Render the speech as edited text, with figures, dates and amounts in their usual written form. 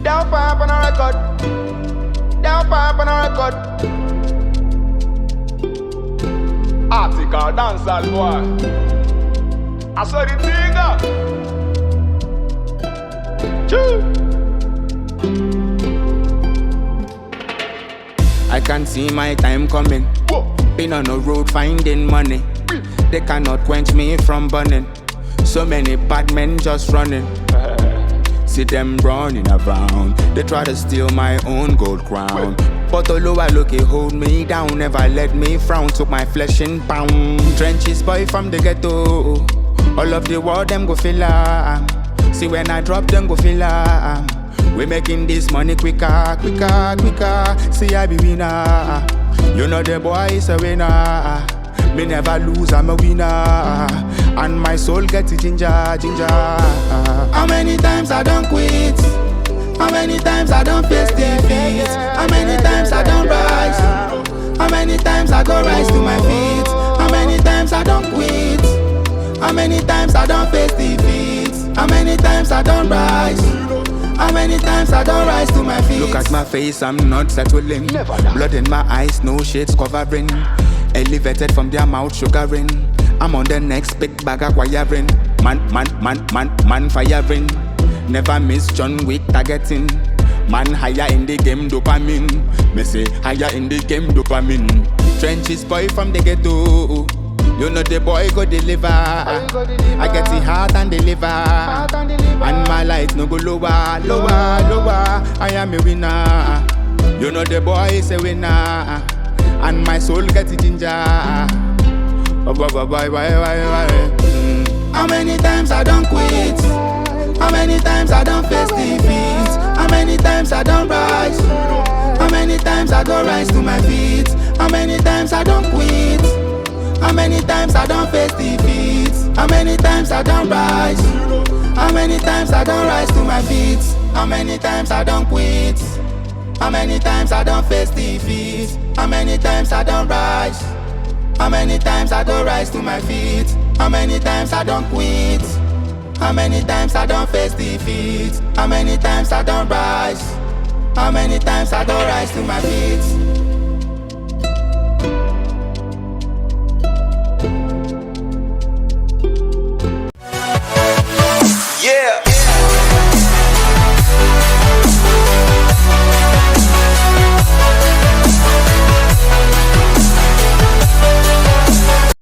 Down pipe on a record. Down pipe on a record. Article dancehall boy. I saw the thing up. I can see my time coming. Been on the road finding money. They cannot quench me from burning. So many bad men just running. See them running around. They try to steal my own gold crown. But although I look, it hold me down. Never let me frown. Took my flesh in pound. Trenches boy from the ghetto. All of the world them go feel see when I drop them go feel we making this money quicker, quicker, quicker. See I be winner. You know the boy is a winner. Me never lose, I'm a winner. And my soul gets ginger, ginger. How many times I don't quit? How many times I don't face defeat? How many times I don't rise? How many times I go rise to my feet? How many times I don't quit? How many times I don't face defeat? How many times I don't rise? How many times I don't rise to my feet? Look at my face, I'm not settling. Blood in my eyes, no shades covering. Elevated from their mouth, sugaring. I'm on the next big bag acquiring. Man firing. Never miss John Wick targeting. Man higher in the game, dopamine. Me say higher in the game, dopamine. Trenches boy from the ghetto. You know the boy go deliver. I get the heart and the liver. And my light no go lower, lower, lower. I am a winner. You know the boy is a winner. And my soul gets it ginger. How many times I don't quit? How many times I don't face defeat? How many times I don't rise? How many times I go rise to my feet? How many times I don't quit? How many times I don't face defeat? How many times I don't rise? How many times I don't rise to my feet? How many times I don't quit? How many times I don't face defeat? How many times I don't rise? How many times I don't rise to my feet? How many times I don't quit? How many times I don't face defeat? How many times I don't rise? How many times I don't rise to my feet?